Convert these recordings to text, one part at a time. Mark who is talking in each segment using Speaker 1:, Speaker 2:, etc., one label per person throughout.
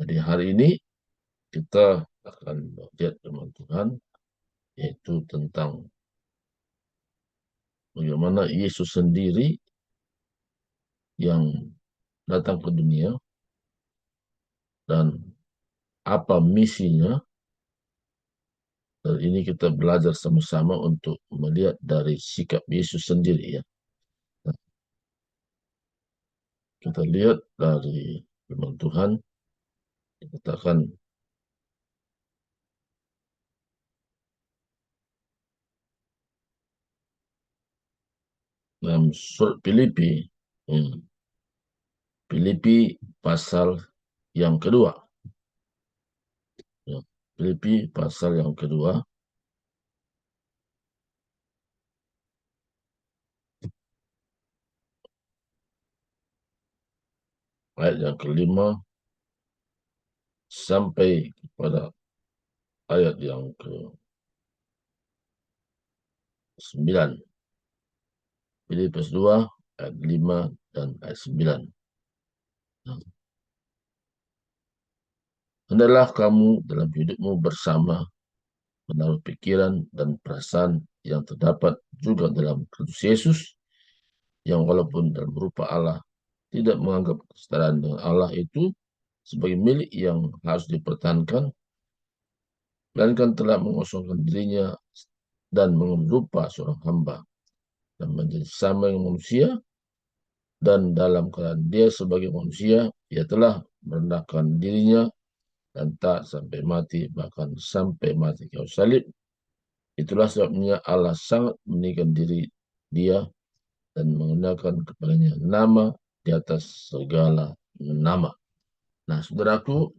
Speaker 1: Jadi hari ini kita akan melihat firman Tuhan, yaitu tentang bagaimana Yesus sendiri yang datang ke dunia dan apa misinya. Dan ini kita belajar sama-sama untuk melihat dari sikap Yesus sendiri ya. Nah, kita lihat dari firman Tuhan, dikatakan dalam surat Filipi, Filipi pasal yang kedua. Ya, Filipi pasal yang kedua, ayat yang kelima sampai kepada ayat yang ke-9. Filipi pasal 2, ayat 5 dan ayat 9. Nah, hendaklah kamu dalam hidupmu bersama menaruh pikiran dan perasaan yang terdapat juga dalam Kristus Yesus, yang walaupun dalam rupa Allah tidak menganggap kesetaraan dengan Allah itu sebagai milik yang harus dipertahankan, melainkan telah mengosongkan dirinya dan menyerupa seorang hamba dan menjadi sama dengan manusia, dan dalam keadaan dia sebagai manusia, ia telah merendahkan dirinya dan tak sampai mati, bahkan sampai mati kayu salib. Itulah sebabnya Allah sangat meninggikan diri dia dan mengenakan kepadanya nama di atas segala nama. Nah, saudaraku,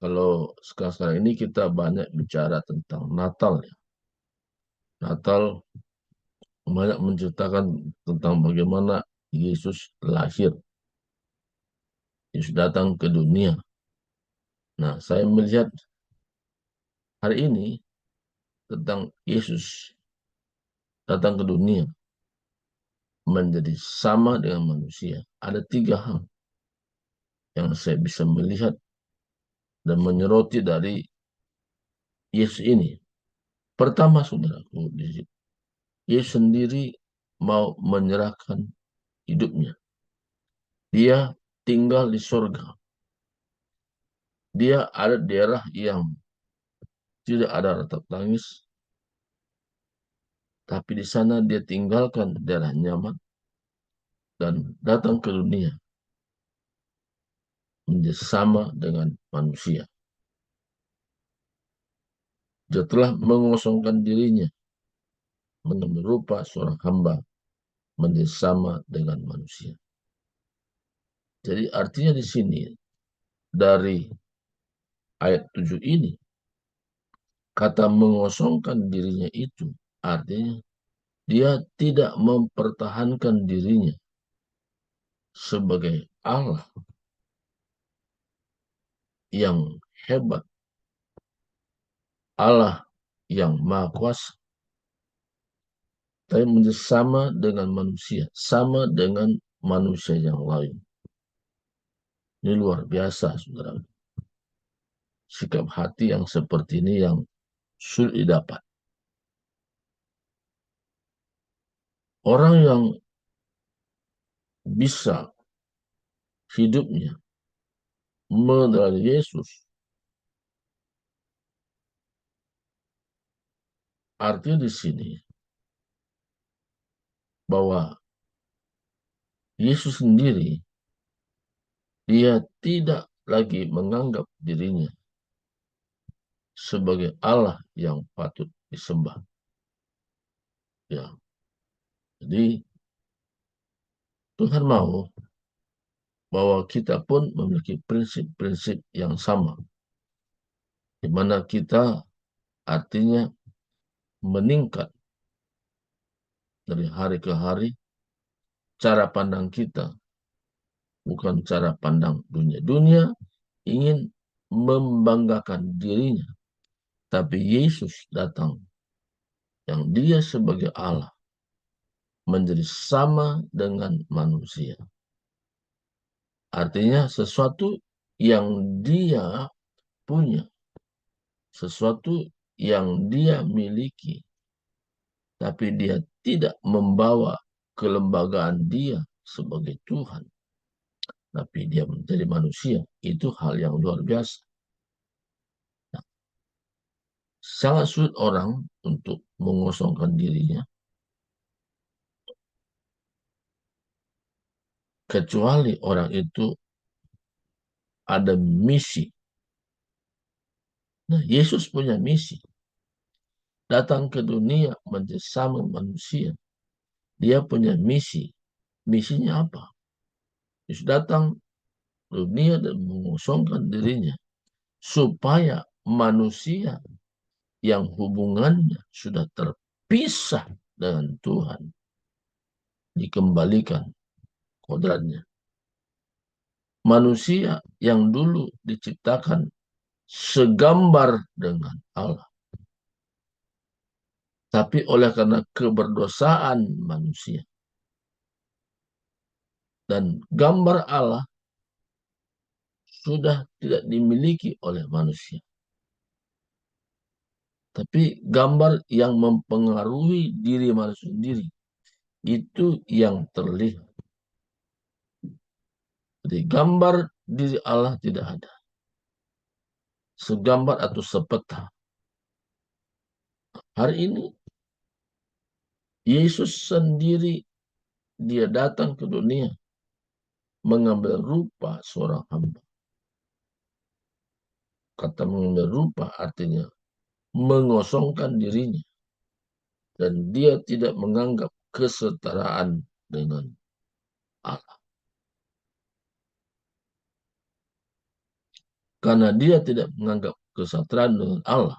Speaker 1: kalau sekarang ini kita banyak bicara tentang Natal ya. Natal banyak menceritakan tentang bagaimana Yesus lahir, Yesus datang ke dunia. Nah, saya melihat hari ini tentang Yesus datang ke dunia menjadi sama dengan manusia. Ada 3 hal yang saya bisa melihat dan menyoroti dari Yesus ini. Pertama, saudaraku, Yesus sendiri mau menyerahkan hidupnya. Dia tinggal di surga. Dia ada daerah yang tidak ada ratap tangis, tapi di sana dia tinggalkan daerah nyaman dan datang ke dunia menjadi sama dengan manusia. Dia telah mengosongkan dirinya, menyerupa seorang hamba, menjadi sama dengan manusia. Jadi artinya di sini dari ayat 7 ini, kata mengosongkan dirinya itu artinya dia tidak mempertahankan dirinya sebagai Allah yang hebat, Allah yang maha kuasa, tapi menjadi sama dengan manusia, sama dengan manusia yang lain. Ini luar biasa, saudara. Sikap hati yang seperti ini yang sulit didapat. Orang yang bisa hidupnya meneladani Yesus, artinya di sini bahwa Yesus sendiri, dia tidak lagi menganggap dirinya sebagai Allah yang patut disembah. Ya, jadi Tuhan mau bahwa kita pun memiliki prinsip-prinsip yang sama, di mana kita artinya meningkat dari hari ke hari. Cara pandang kita bukan cara pandang dunia. Dunia ingin membanggakan dirinya, tapi Yesus datang yang dia sebagai Allah menjadi sama dengan manusia. Artinya sesuatu yang dia punya, sesuatu yang dia miliki, tapi dia tidak membawa kelembagaan dia sebagai Tuhan, tapi dia menjadi manusia. Itu hal yang luar biasa. Nah, sangat sulit orang untuk mengosongkan dirinya, kecuali orang itu ada misi. Nah, Yesus punya misi. Datang ke dunia bersama manusia. Dia punya misi. Misinya apa? Yesus datang ke dunia dan mengosongkan dirinya supaya manusia yang hubungannya sudah terpisah dengan Tuhan dikembalikan kodratnya. Manusia yang dulu diciptakan segambar dengan Allah, tapi oleh karena keberdosaan manusia dan gambar Allah sudah tidak dimiliki oleh manusia, tapi gambar yang mempengaruhi diri manusia sendiri itu yang terlihat. Jadi gambar diri Allah tidak ada, segambar atau sepeta. Hari ini Yesus sendiri dia datang ke dunia mengambil rupa seorang hamba. Kata mengambil rupa artinya mengosongkan dirinya dan dia tidak menganggap kesetaraan dengan Allah. Karena dia tidak menganggap kesetaraan dengan Allah.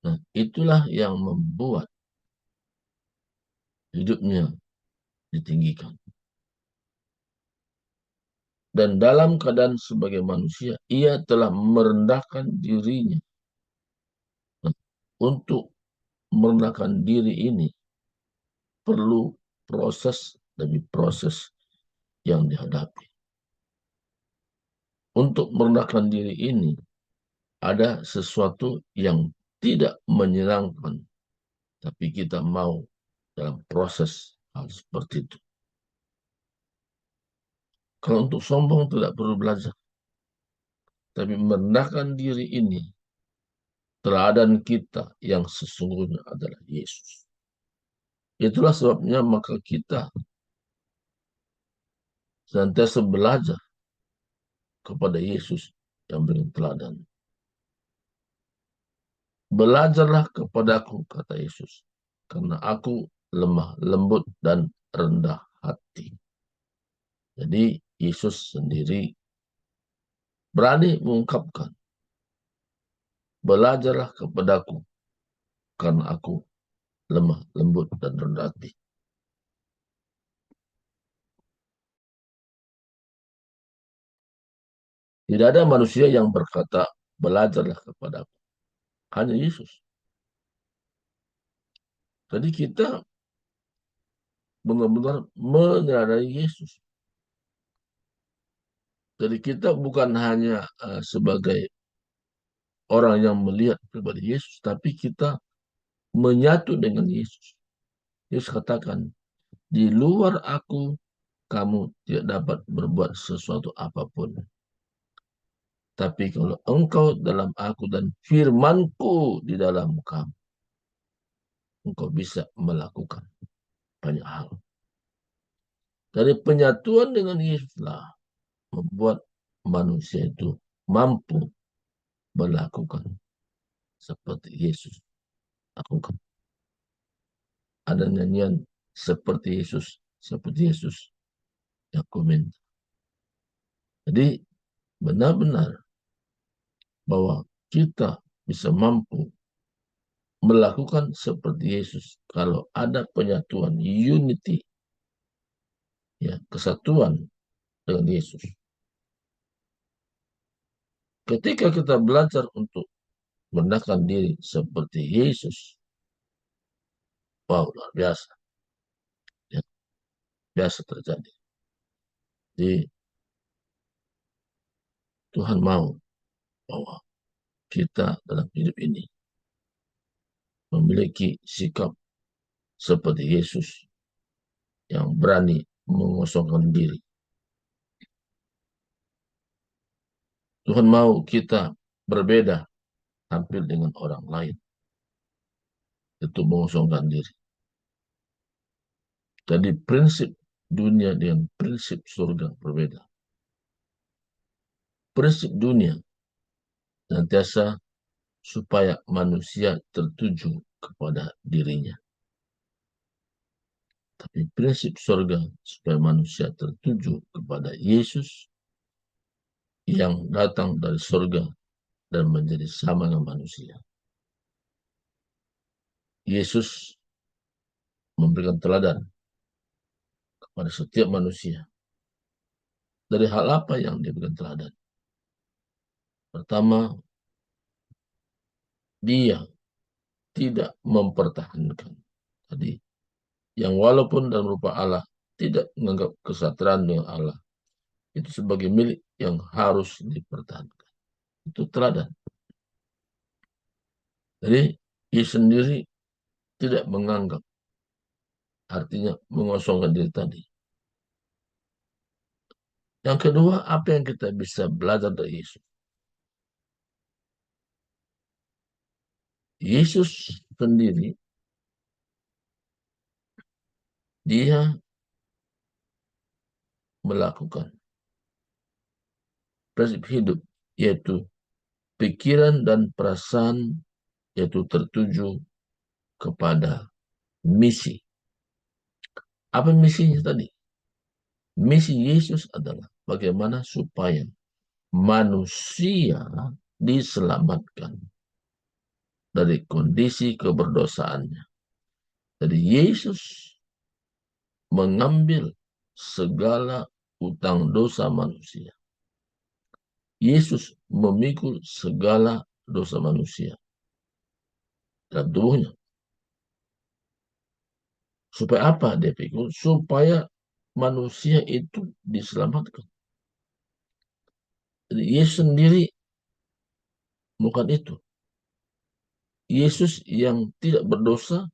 Speaker 1: Nah, itulah yang membuat hidupnya ditinggikan. Dan dalam keadaan sebagai manusia, ia telah merendahkan dirinya. Nah, untuk merendahkan diri ini perlu proses demi proses yang dihadapi. Untuk merendahkan diri ini ada sesuatu yang tidak menyenangkan, tapi kita mau dalam proses hal seperti itu. Kalau untuk sombong tidak perlu belajar, tapi merendahkan diri ini, teladan kita yang sesungguhnya adalah Yesus. Itulah sebabnya maka kita senantiasa belajar kepada Yesus yang beri teladan. Belajarlah kepadaku, kata Yesus, karena aku lemah lembut dan rendah hati. Jadi Yesus sendiri berani mengungkapkan, belajarlah kepadaku, karena aku lemah lembut dan rendah hati. Tidak ada manusia yang berkata, belajarlah kepadaku. Hanya Yesus. Jadi kita benar-benar menyadari Yesus. Jadi kita bukan hanya sebagai orang yang melihat pribadi Yesus, tapi kita menyatu dengan Yesus. Yesus katakan, di luar aku, kamu tidak dapat berbuat sesuatu apapun. Tapi kalau engkau dalam aku dan firmanku di dalam kamu, engkau bisa melakukan banyak hal. Dari penyatuan dengan Yesuslah membuat manusia itu mampu melakukan seperti Yesus lakukan. Ada nyanyian seperti Yesus yang komen. Jadi benar-benar bahwa kita bisa mampu melakukan seperti Yesus kalau ada penyatuan, unity, ya, kesatuan dengan Yesus. Ketika kita belajar untuk merendahkan diri seperti Yesus, wow, luar biasa, ya, biasa terjadi. Jadi Tuhan mau bahwa kita dalam hidup ini memiliki sikap seperti Yesus yang berani mengosongkan diri. Tuhan mau kita berbeda tampil dengan orang lain, itu mengosongkan diri. Jadi prinsip dunia dengan prinsip surga berbeda. Prinsip dunia senantiasa supaya manusia tertuju kepada dirinya. Tapi prinsip surga supaya manusia tertuju kepada Yesus yang datang dari surga dan menjadi sama dengan manusia. Yesus memberikan teladan kepada setiap manusia. Dari hal apa yang diberikan teladan? Pertama, dia tidak mempertahankan. Tadi, yang walaupun dalam rupa Allah, tidak menganggap kesetaraan dengan Allah. Itu sebagai milik yang harus dipertahankan. Itu teladan. Jadi, ia sendiri tidak menganggap. Artinya mengosongkan diri tadi. Yang kedua, apa yang kita bisa belajar dari Yesus? Yesus sendiri, dia melakukan prinsip hidup, yaitu pikiran dan perasaan, yaitu tertuju kepada misi. Apa misinya tadi? Misi Yesus adalah bagaimana supaya manusia diselamatkan dari kondisi keberdosaannya. Jadi Yesus mengambil segala utang dosa manusia. Yesus memikul segala dosa manusia dalam tubuhnya. Supaya apa dia pikul? Supaya manusia itu diselamatkan. Jadi Yesus sendiri bukan itu. Yesus yang tidak berdosa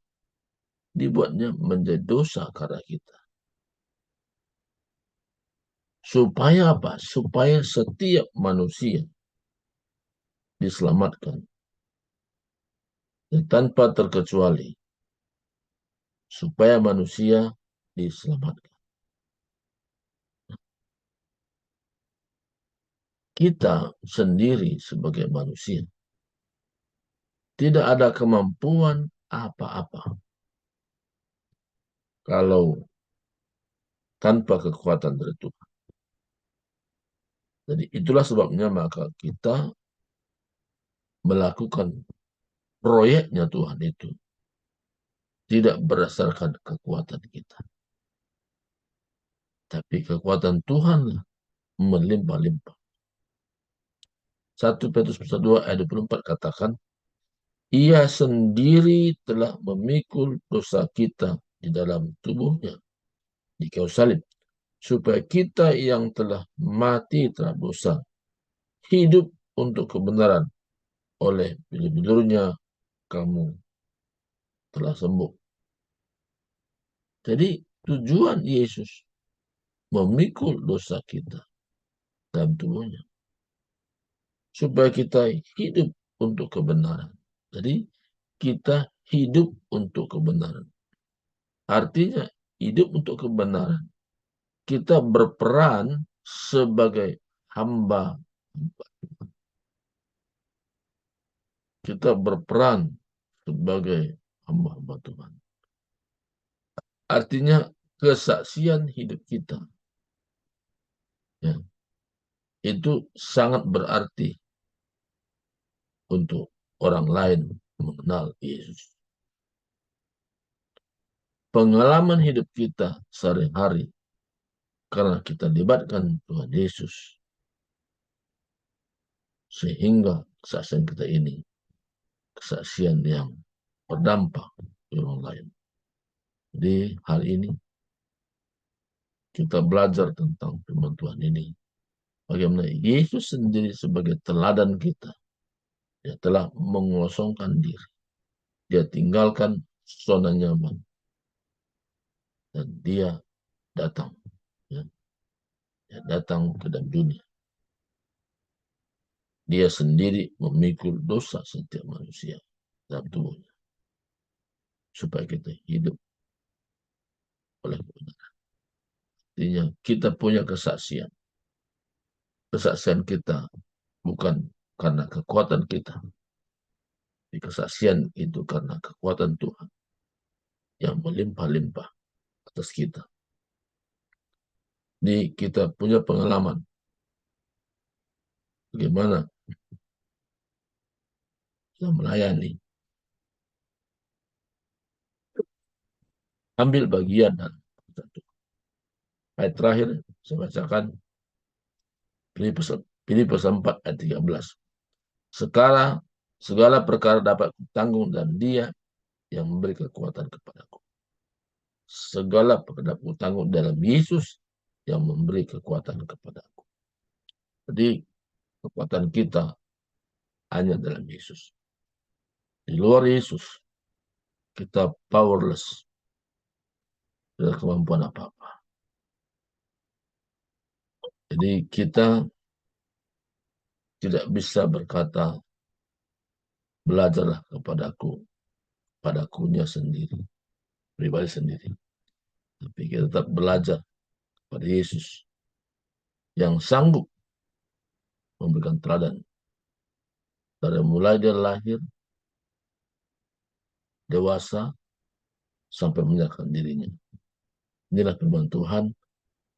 Speaker 1: dibuatnya menjadi dosa karena kita. Supaya apa? Supaya setiap manusia diselamatkan. Dan tanpa terkecuali. Supaya manusia diselamatkan. Kita sendiri sebagai manusia tidak ada kemampuan apa-apa kalau tanpa kekuatan dari Tuhan. Jadi itulah sebabnya maka kita melakukan proyeknya Tuhan itu tidak berdasarkan kekuatan kita. Tapi kekuatan Tuhan melimpah-limpah. 1 Petrus 2 ayat 24 katakan, ia sendiri telah memikul dosa kita di dalam tubuhnya di kayu salib, supaya kita yang telah mati terhadap dosa hidup untuk kebenaran. Oleh bilur-bilurnya kamu telah sembuh. Jadi tujuan Yesus memikul dosa kita dalam tubuhnya supaya kita hidup untuk kebenaran. Jadi kita hidup untuk kebenaran. Artinya hidup untuk kebenaran. Kita berperan sebagai hamba. Kita berperan sebagai hamba-hamba Tuhan. Artinya kesaksian hidup kita, ya, itu sangat berarti untuk orang lain mengenal Yesus. Pengalaman hidup kita sehari-hari karena kita libatkan Tuhan Yesus, sehingga kesaksian kita ini kesaksian yang berdampak di orang lain. Jadi hari ini kita belajar tentang firman Tuhan ini bagaimana Yesus sendiri sebagai teladan kita. Dia telah mengosongkan diri. Dia tinggalkan zona nyaman. Dan dia datang. Ya. Dia datang ke dalam dunia. Dia sendiri memikul dosa setiap manusia dalam tubuhnya. Supaya kita hidup oleh kebenaran. Artinya kita punya kesaksian. Kesaksian kita bukan karena kekuatan kita. Tapi kesaksian itu karena kekuatan Tuhan yang melimpah-limpah atas kita. Jadi kita punya pengalaman bagaimana kita melayani, ambil bagian dan ayat terakhir saya bacakan Filipi 4 ayat 13. Sekarang segala perkara dapat kutanggung dan Dia yang memberi kekuatan kepadaku. Segala perkara dapat kutanggung dalam Yesus yang memberi kekuatan kepadaku. Jadi kekuatan kita hanya dalam Yesus. Di luar Yesus kita powerless, tidak ada kemampuan apa-apa. Jadi kita tidak bisa berkata, belajarlah kepadaku, padakunya sendiri, pribadi sendiri. Tapi kita tetap belajar pada Yesus yang sanggup memberikan teladan. Dari mulai dia lahir, dewasa, sampai menyerahkan dirinya. Inilah firman Tuhan,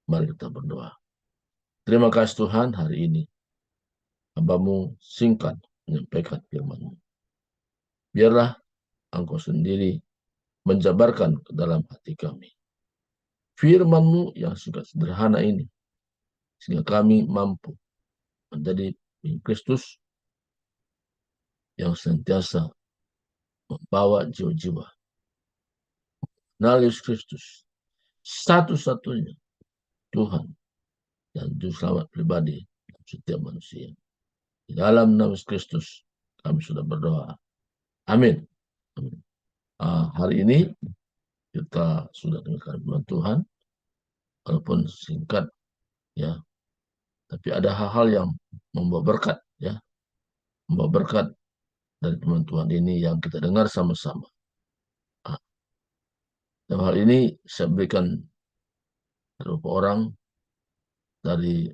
Speaker 1: mari kita berdoa. Terima kasih Tuhan, hari ini hamba-Mu singkat menyampaikan firman-Mu. Biarlah Engkau sendiri menjabarkan ke dalam hati kami. Firman-Mu yang singkat sederhana ini, sehingga kami mampu menjadi Kristus yang sentiasa membawa jiwa-jiwa. Yesus Kristus, satu-satunya Tuhan dan Juru Selamat pribadi setiap manusia. Di dalam nama Kristus kami sudah berdoa. Amin. Amin. Hari ini kita sudah dengarkan firman Tuhan, walaupun singkat, ya, tapi ada hal-hal yang membawa berkat, ya, membawa berkat dari firman Tuhan ini yang kita dengar sama-sama. Dalam hal ini saya berikan beberapa orang dari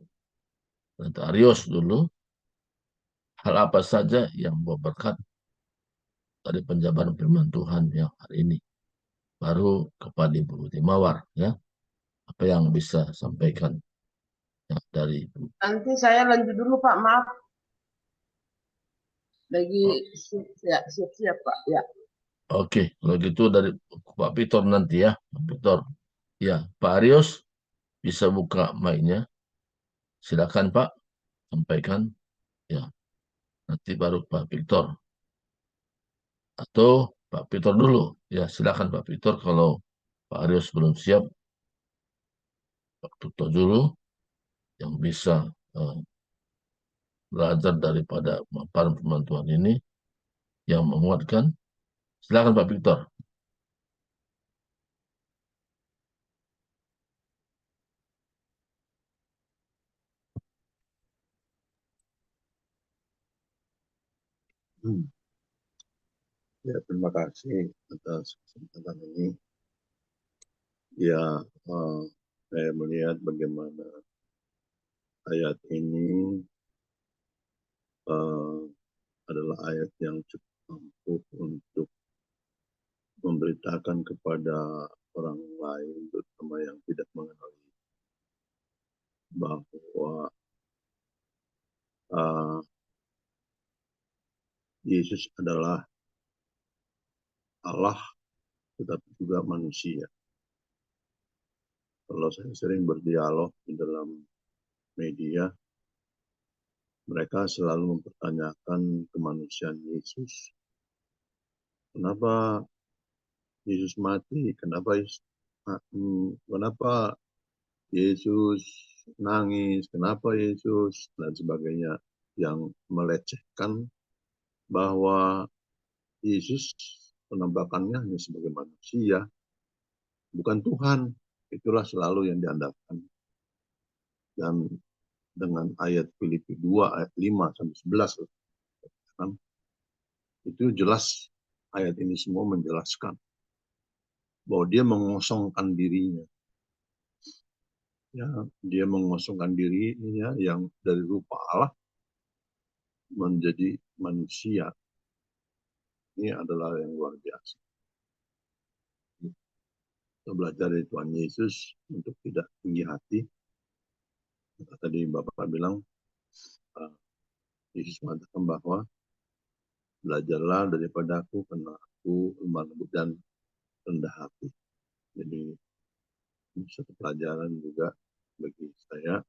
Speaker 1: Arius dulu, hal apa saja yang membawa berkat dari penjabaran firman Tuhan yang hari ini. Baru kepada Ibu Timawar, ya, apa yang bisa sampaikan ya, dari.
Speaker 2: Nanti saya lanjut dulu Pak, maaf. Lagi siap-siap Pak, ya.
Speaker 1: Oke, kalau gitu dari Pak Victor nanti, ya, Pak Victor. Ya, Pak Arius bisa buka mic-nya. Silakan Pak, sampaikan. Ya, nanti baru Pak Victor. Atau Pak Victor dulu. Ya, silakan Pak Victor. Kalau Pak Arius belum siap, Pak Victor dulu yang bisa belajar daripada paparan firman Tuhan ini yang menguatkan. Silakan Pak Victor.
Speaker 3: Ya, terima kasih atas kesempatan ini. Ya, saya melihat bagaimana ayat ini adalah ayat yang cukup ampuh untuk memberitakan kepada orang lain, terutama yang tidak mengenal bahwa Yesus adalah Allah, tetapi juga manusia. Kalau saya sering berdialog di dalam media, mereka selalu mempertanyakan kemanusiaan Yesus. Kenapa Yesus mati? Kenapa Yesus nangis, kenapa Yesus, dan sebagainya, yang melecehkan bahwa Yesus penampakannya hanya sebagai manusia, bukan Tuhan. Itulah selalu yang diandalkan. Dan dengan ayat Filipi 2 ayat 5 sampai 11 kan, itu jelas ayat ini semua menjelaskan bahwa dia mengosongkan dirinya. Ya, dia mengosongkan dirinya yang dari rupa Allah menjadi manusia. Ini adalah yang luar biasa. Kita belajar dari Tuhan Yesus untuk tidak tinggi hati. Tadi Bapak bilang, Yesus mengatakan bahwa belajarlah daripada aku karena aku lemah lembut dan rendah hati. Jadi ini satu pelajaran juga bagi saya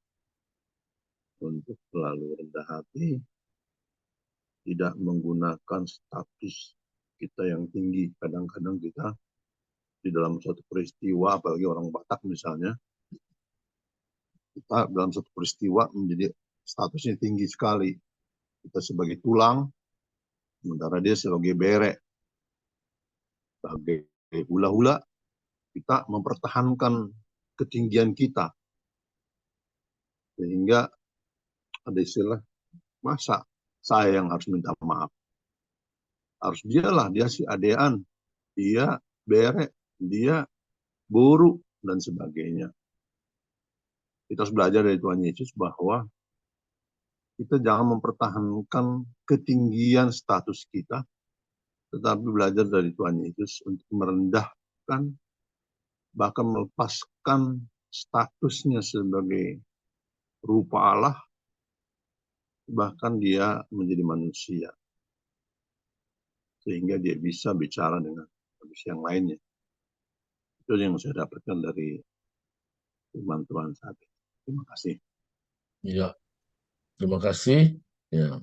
Speaker 3: untuk selalu rendah hati, tidak menggunakan status kita yang tinggi. Kadang-kadang kita di dalam suatu peristiwa, apalagi orang Batak misalnya, kita dalam suatu peristiwa menjadi statusnya tinggi sekali. Kita sebagai tulang, sementara dia sebagai bere, sebagai hula-hula, kita mempertahankan ketinggian kita. Sehingga ada istilah, masa saya yang harus minta maaf? Harus dialah, dia si adean, dia bere, dia buruk, dan sebagainya. Kita harus belajar dari Tuhan Yesus bahwa kita jangan mempertahankan ketinggian status kita, tetapi belajar dari Tuhan Yesus untuk merendahkan, bahkan melepaskan statusnya sebagai rupa Allah, bahkan dia menjadi manusia. Sehingga dia bisa bicara dengan manusia yang lainnya. Itu yang saya dapatkan dari firman Tuhan saat ini. Terima kasih.
Speaker 1: Ya, terima kasih. Ya.